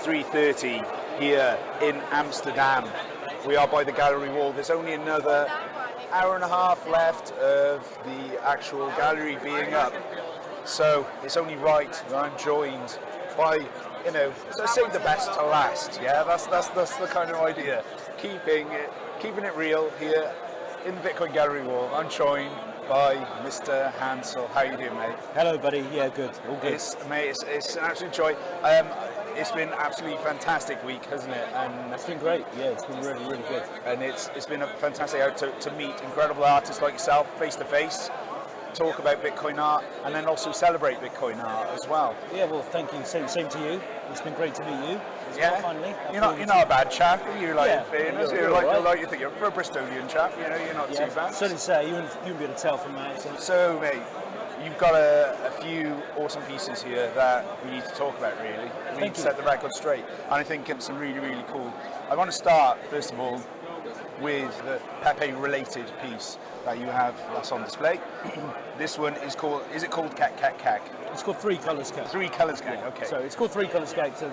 3:30 here in Amsterdam. We are by the gallery wall. There's only another hour and a half left of the actual gallery being up. So it's only right that I'm joined by, so save the best to last. Yeah, that's the kind of idea. Keeping it real here in the Bitcoin gallery wall. I'm joined by MrHansel. How you doing, mate? Hello, buddy. Yeah, good. All good. It's an absolute joy. It's been absolutely fantastic week, hasn't it? And it's been great. Yeah, it's been really, really good. And it's been a fantastic out to meet incredible artists like yourself face to face, talk about Bitcoin art, and then also celebrate Bitcoin art as well. Yeah, well, thank you. Same to you. It's been great to meet you. Yeah, finally. You're not a bad chap. You're like, yeah, fairness. You're right. You think you're for a Bristolian chap. You're not too bad. Certainly say you wouldn't be able to tell from that. So, mate, you've got a few awesome pieces here that we need to talk about. Really, we need to set the record straight, and I think it's some really, really cool. I want to start first of all with the Pepe-related piece that you have that's on display. This one is called. Is it called Kek? It's called Three Colours Kek. Three Colours Kek. Yeah. Okay. So it's called Three Colours Kek. So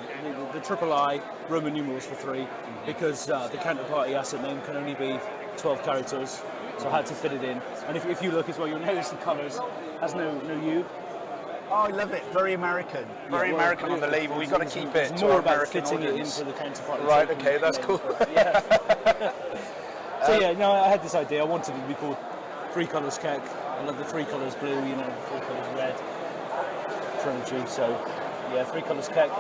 the triple I Roman numerals for three, because the counterparty asset name can only be 12 characters. So I had to fit it in. And if you look as well, you'll notice the colours has no U. Oh, I love it. Very American. Very American on the label. We've got to keep it. It's more about American fitting audience. it into the counterparty. Right. Okay. That's cool. Yeah. So I had this idea. I wanted it to be called Three Colours Kek. I love the three colours blue, three colours red. Trilogy. So yeah, Three Colours Kek.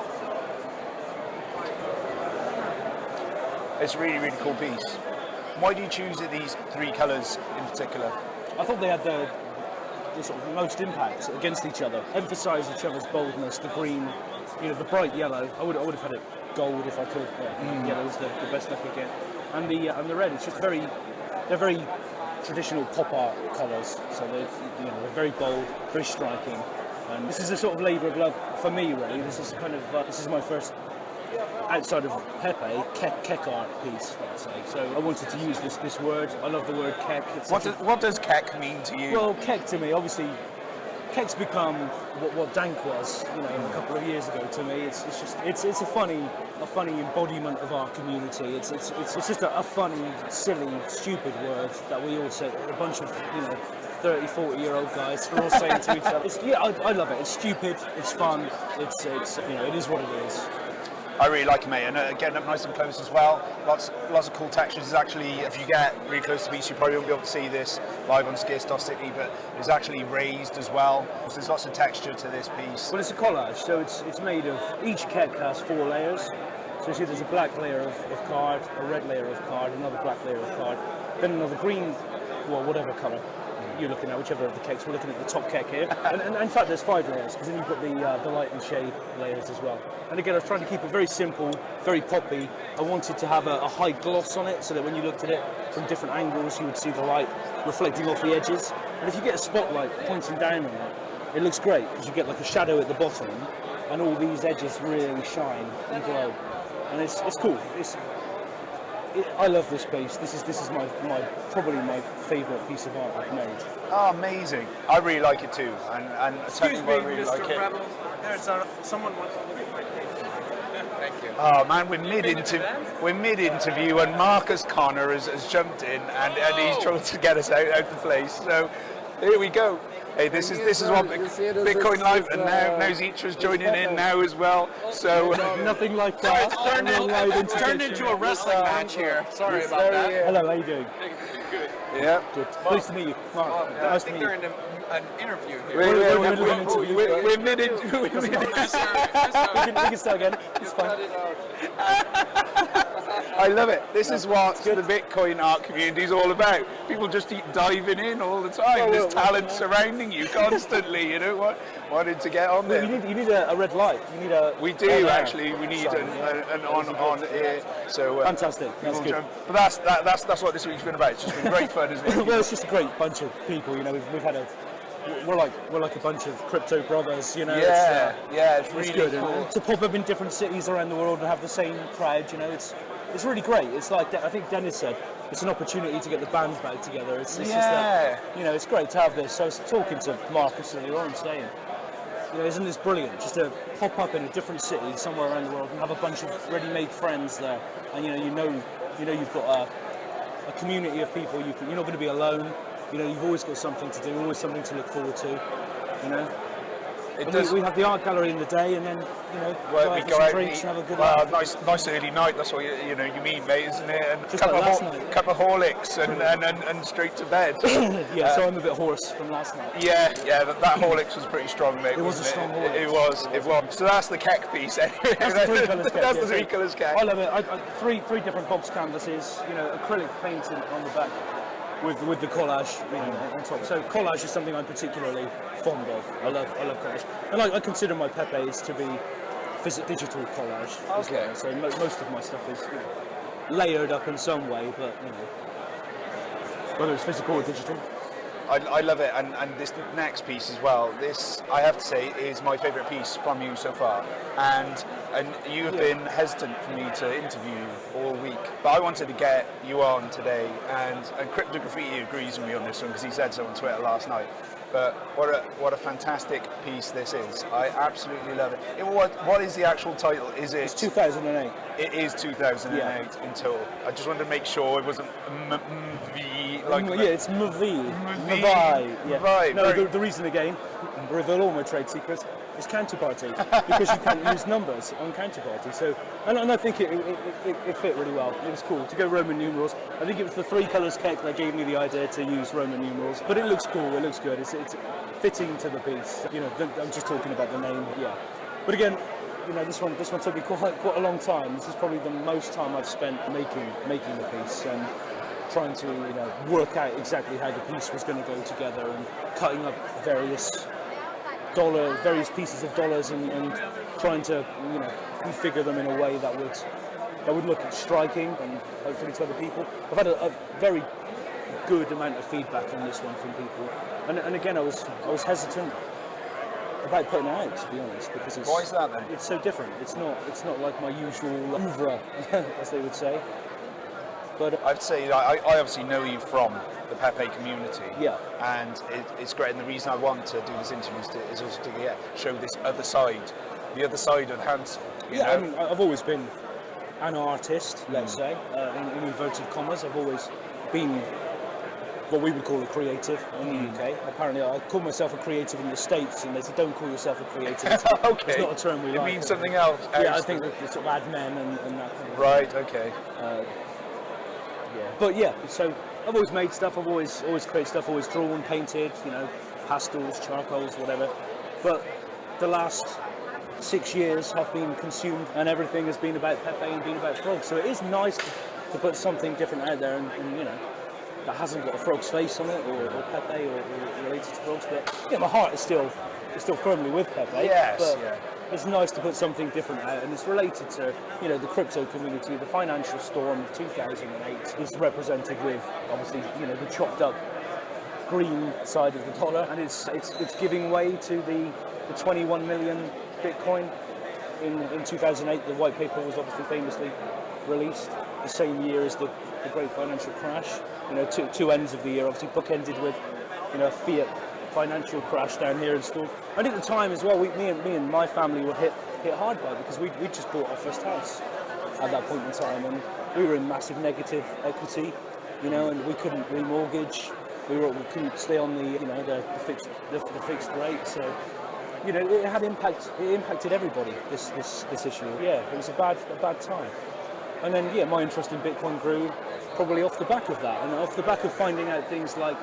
It's a really, really cool piece. Why do you choose these three colours in particular? I thought they had the sort of most impact against each other, emphasise each other's boldness. The green, the bright yellow. I would have had it gold if I could. But yellow's the best I could get. And the red. It's just they're very traditional pop art colours. So they're very bold, very striking. And this is a sort of labour of love for me, really. This is this is my first, outside of Pepe, Kek art piece, I'd say. So I wanted to use this word. I love the word Kek. What does Kek mean to you? Well, Kek to me, obviously, Kek's become what Dank was, a couple of years ago to me. It's a funny embodiment of our community. It's just a funny, silly, stupid word that we all say. A bunch of 30, 40-year-old guys are all saying to each other. I love it. It's stupid. It's fun. It is what it is. I really like it, mate, and getting up nice and close as well. Lots of cool textures. It's actually, if you get really close to the piece, you probably won't be able to see this live on Scarce.city, but it's actually raised as well. So there's lots of texture to this piece. Well, it's a collage, so it's made of, each Kek has 4 layers. So you see there's a black layer of card, a red layer of card, another black layer of card, then another green, whatever colour you're looking at, whichever of the Keks. We're looking at the top Kek here. And in fact, there's 5 layers, because then you've got the light and shade layers as well. And again, I was trying to keep it very simple, very poppy. I wanted to have a high gloss on it, so that when you looked at it from different angles, you would see the light reflecting off the edges. And if you get a spotlight pointing down on it, it looks great, because you get like a shadow at the bottom, and all these edges really shine and glow. And it's cool. I love this piece. This is probably my favourite piece of art I've made. Oh, amazing! I really like it too, and Excuse me, I really Mr. like it. Rebel. There's someone wants to make my piece. Thank you. Oh man, we're mid-interview, and Marcus Connor has jumped in, and he's trying to get us out the place. So here we go. Hey, this is what Bitcoin Live, and now Zeetra's joining in now as well. So nothing like that. It's turned into a wrestling match here. Sorry about that. Hello, how you doing? Good. Yeah. Good. Nice to meet you. Mark, I nice to think meet they're you. in an interview here. We're mid-interview. We can start again. It's fine. I love it. This is what the Bitcoin art community is all about. People just keep diving in all the time. There's talent surrounding you constantly. Wanting to get on there. You need a red light. You need a. We do actually. We need an on here. So fantastic. That's good. But that's what this week's been about. It's just been great fun, isn't it? Well, it's just a great bunch of people. We've had we're like a bunch of crypto brothers. Yeah, it's really good. cool. And to pop up in different cities around the world and have the same crowd. It's really great. It's like I think Dennis said, it's an opportunity to get the bands back together. It's just that, it's great to have this. So I was talking to Marcus earlier on saying, isn't this brilliant? Just to pop up in a different city somewhere around the world and have a bunch of ready-made friends there, and you've got a community of people. You're not going to be alone. You've always got something to do, always something to look forward to. We have the art gallery in the day, and then Well, we go go out out for and drinks eat. and have a good Well, laugh. nice early night. That's what you mean, mate, isn't it? And Just like last night. cup of Horlicks and straight to bed. Yeah, so I'm a bit hoarse from last night. Yeah, that Horlicks was pretty strong, mate. It was a strong Horlicks. It was. So that's the keck piece, anyway. That's the three colours keck. That's yeah, the three colours keck. I love it. Three different box canvases, acrylic painting on the back with the collage, on top. So collage is something I'm particularly fond of. I love collage, and I consider my Pepes to be digital collage as Okay. well. So most of my stuff is layered up in some way, but whether it's physical or digital. I love it, and this next piece as well. This, I have to say, is my favourite piece from you so far. And you have been hesitant for me to interview all week, but I wanted to get you on today. And Crypto Graffiti agrees with me on this one because he said so on Twitter last night. But what a fantastic piece this is. I absolutely love it. What is the actual title? Is it? It's 2008. It is 2008 in total. I just wanted to make sure it wasn't It's Mvi. Yeah. Right, No, very- the reason again, reveal all my trade secrets, is counterparty, because you can't use numbers on counterparty. So, and I think it fit really well. It was cool to go Roman numerals. I think it was the three colours keck that gave me the idea to use Roman numerals. But it looks cool. It looks good. It's fitting to the piece. I'm just talking about the name. Yeah. But again, this one took me quite a long time. This is probably the most time I've spent making the piece and trying to work out exactly how the piece was going to go together and cutting up various pieces of dollars and trying to configure them in a way that would look striking and hopefully to other people. I've had a very good amount of feedback on this one from people, and again I was hesitant about putting it out, to be honest, because Why is that then? it's so different. It's not like my usual oeuvre, as they would say. But I'd say I obviously know you from the Pepe community. Yeah. And it's great. And the reason I want to do this interview is also to show this other side, the other side of Hansel. I mean, I've always been an artist, let's say, in inverted commas. I've always been what we would call a creative in the UK. Apparently, I call myself a creative in the States, and they say, don't call yourself a creative. Okay. It's not a term we It like. means something else. Yeah, I think that the sort of admin and that kind of Right. Okay. Yeah. But yeah, so I've always made stuff, I've always created stuff, always drawn, painted, pastels, charcoals, whatever. But the last 6 years have been consumed and everything has been about Pepe and been about frogs. So it is nice to put something different out there and that hasn't got a frog's face on it or Pepe or related to frogs. But my heart is still firmly with Pepe. Yes, but yeah. It's nice to put something different out, and it's related to the crypto community. The financial storm of 2008 is represented with obviously the chopped up green side of the dollar, and it's giving way to the 21 million Bitcoin in 2008. The white paper was obviously famously released the same year as the great financial crash. Two ends of the year, obviously bookended with a fiat financial crash down here installed. And at the time as well, me and my family were hit hard by it because we just bought our first house at that point in time, and we were in massive negative equity, and we couldn't remortgage. We couldn't stay on the fixed rate. So it had impact. It impacted everybody. This issue. Yeah, it was a bad time. And then my interest in Bitcoin grew probably off the back of that, and off the back of finding out things like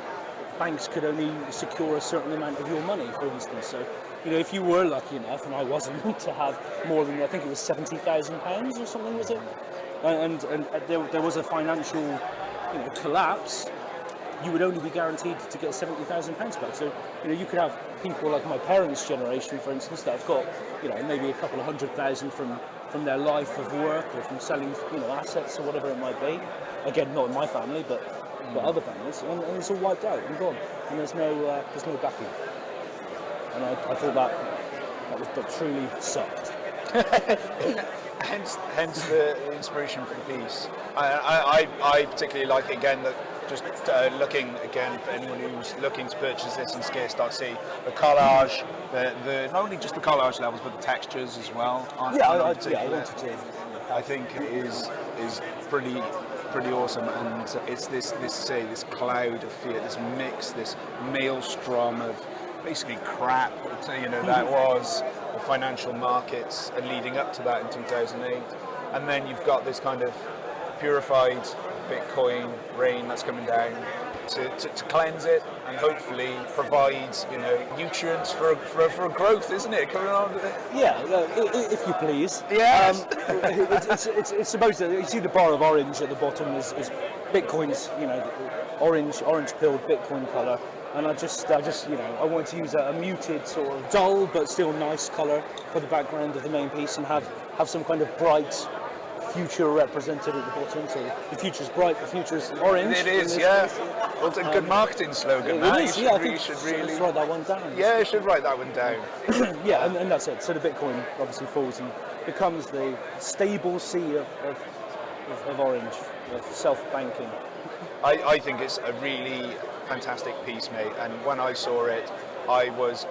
banks could only secure a certain amount of your money, for instance. So, if you were lucky enough, and I wasn't, to have more than, I think it was £70,000 or something, was it? And there was a financial, collapse, you would only be guaranteed to get £70,000 back. So, you could have people like my parents' generation, for instance, that have got, maybe a couple of 100,000 from their life of work or from selling, assets or whatever it might be. Again, not in my family, but other families, and it's all wiped out and gone, and there's no backing. And I thought that truly sucked. Hence the inspiration for the piece. I particularly like it again that just looking again for anyone who's looking to purchase this in scarce.c, the collage, the not only just the collage levels but the textures as well. I wanted to. I think it is pretty awesome, and it's this cloud of fear, this mix, this maelstrom of basically crap, that was the financial markets and leading up to that in 2008, and then you've got this kind of purified Bitcoin rain that's coming down to cleanse it and hopefully provides nutrients for a growth, isn't it? Coming on with it. Yeah, if you please. Yes. It's supposed to. You see the bar of orange at the bottom is Bitcoin's orange pilled Bitcoin color, and I wanted to use a muted sort of dull but still nice color for the background of the main piece and have some kind of bright future represented at the bottom. So the future's bright, the future's orange. It is, yeah. Well, it's a good marketing slogan. It is, yeah. You should really. Let's write that one down. Yeah, you should write that one down. Yeah, and that's it. So the Bitcoin obviously falls and becomes the stable sea of orange, of self-banking. I think it's a really fantastic piece, mate. And when I saw it, I was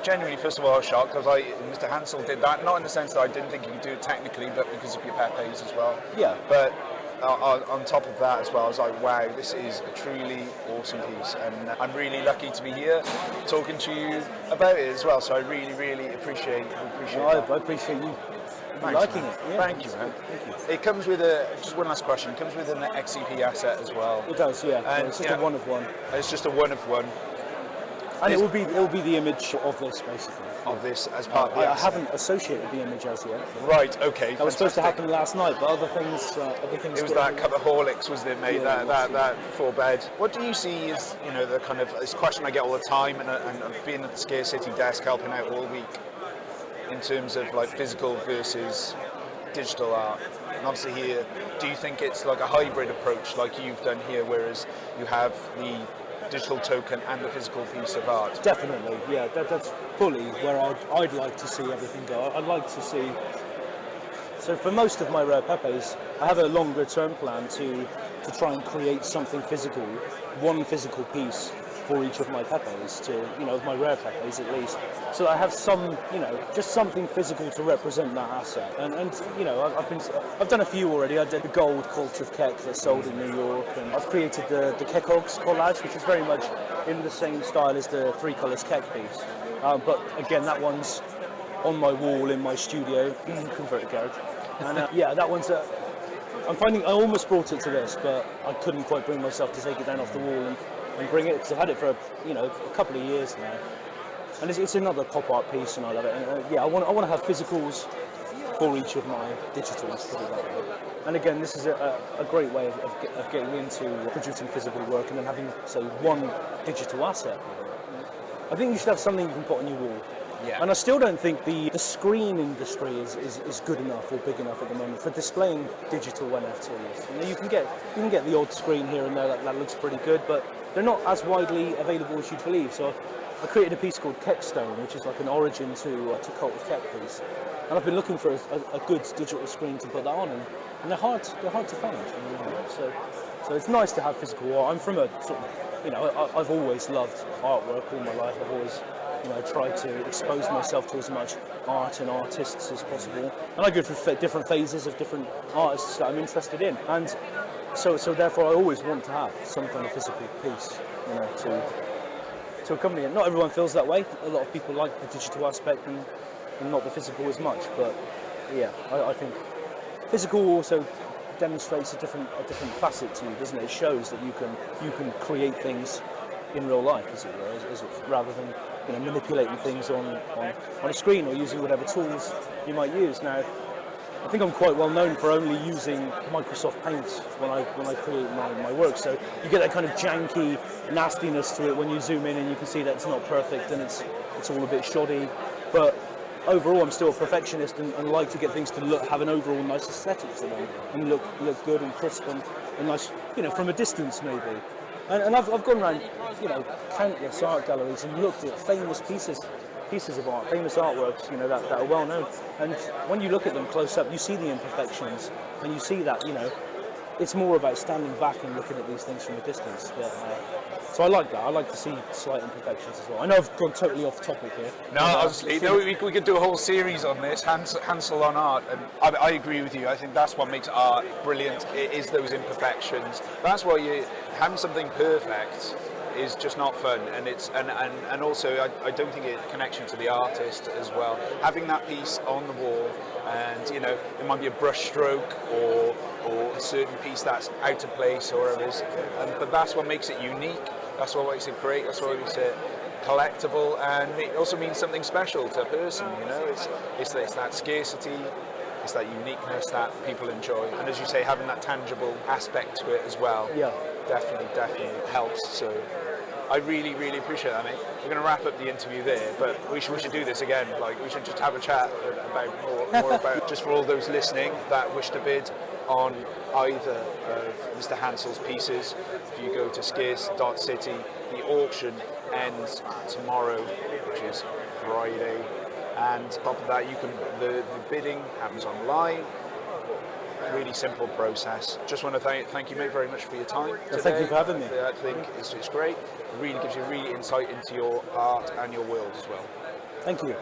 genuinely, first of all, shocked because MrHansel did that, not in the sense that I didn't think he could do it technically, but because of your Pepes as well. Yeah. But on top of that as well, I was like, wow, this is a truly awesome piece, and I'm really lucky to be here talking to you about it as well. So I really, really appreciate I appreciate you. Thanks, liking man. it. Yeah, Thank you, man. Thank you. It comes with just one last question. It comes with an XCP asset as well. It does, yeah. And, it's just a one of one. It's just a one of one. And it will be the image of this, basically. Of this as part of the I asset. haven't associated the image as yet. Right, okay. That was supposed to happen last night, but other things. It was that couple of Horlicks, wasn't it, mate? Yeah, that 4-bed. What do you see as the kind of this question I get all the time, and I've been at the Scarce City desk helping out all week in terms of like physical versus digital art. And obviously here, do you think it's like a hybrid approach like you've done here, whereas you have the digital token and the physical piece of art? Definitely, yeah. That's fully where I'd like to see everything go. I'd like to see. So for most of my rare Pepes, I have a longer term plan to try and create something physical, one physical piece for each of my Pepes, my rare Pepes at least. So I have some, just something physical to represent that asset. And I've done a few already. I did the gold Cult of Keck that sold in New York, and I've created the Keckogs collage, which is very much in the same style as the Three Colours Keck piece. But again, that one's on my wall in my studio, converted garage. And that one's I'm finding I almost brought it to this, but I couldn't quite bring myself to take it down off the wall and bring it, because I've had it for a couple of years now, and it's another pop art piece, and I love it. And I want to have physicals for each of my digitals, put it that way. And again, this is a great way of getting into producing physical work and then having, say, one digital asset. I think you should have something you can put on your wall. Yeah. And I still don't think the screen industry is good enough or big enough at the moment for displaying digital NFTs. You can get the odd screen here and there that looks pretty good, but they're not as widely available as you'd believe. So I created a piece called Keckstone, which is like an origin to Cult of Keck piece. And I've been looking for a good digital screen to put that on, and they're hard to find. So it's nice to have physical art. I'm from a sort of, I've always loved artwork all my life. I've always tried to expose myself to as much art and artists as possible. And I go through different phases of different artists that I'm interested in. And so therefore I always want to have some kind of physical piece, to accompany it. Not everyone feels that way. A lot of people like the digital aspect and not the physical as much. But yeah, I think physical also demonstrates a different facet to you, doesn't it? It shows that you can create things in real life, as it were, rather than manipulating things on a screen or using whatever tools you might use. Now, I think I'm quite well known for only using Microsoft Paint when I create my work. So you get that kind of janky nastiness to it when you zoom in, and you can see that it's not perfect and it's all a bit shoddy. But overall, I'm still a perfectionist and like to get things to have an overall nice aesthetic to them and look good and crisp and nice, from a distance maybe. And I've gone around, countless art galleries and looked at famous pieces of art, famous artworks, that are well known. And when you look at them close up, you see the imperfections, and you see that, it's more about standing back and looking at these things from a distance. But, so I like that. I like to see slight imperfections as well. I know I've gone totally off topic here. No, honestly, no, we could do a whole series on this, Hansel on art, and I agree with you. I think that's what makes art brilliant, it is those imperfections. That's why having something perfect is just not fun, and and also I don't think it connection to the artist as well. Having that piece on the wall, and you know, it might be a brush stroke or a certain piece that's out of place or whatever it is, but that's what makes it unique. That's what makes it great. That's what makes it collectible, and it also means something special to a person. You know, it's that scarcity. It's that uniqueness that people enjoy, and as you say, having that tangible aspect to it as well. Yeah, definitely helps. So I really appreciate that, mate. We're going to wrap up the interview there, but we should do this again. Like, we should just have a chat about more about, just for all those listening that wish to bid on either of Mr. Hansel's pieces. If you go to scarce.city, the auction ends tomorrow, which is Friday. And on top of that, the bidding happens online. Really simple process. Just want to thank you, mate, very much for your time today. Thank you for having me. I think it's great. It really gives you insight into your art and your world as well. Thank you.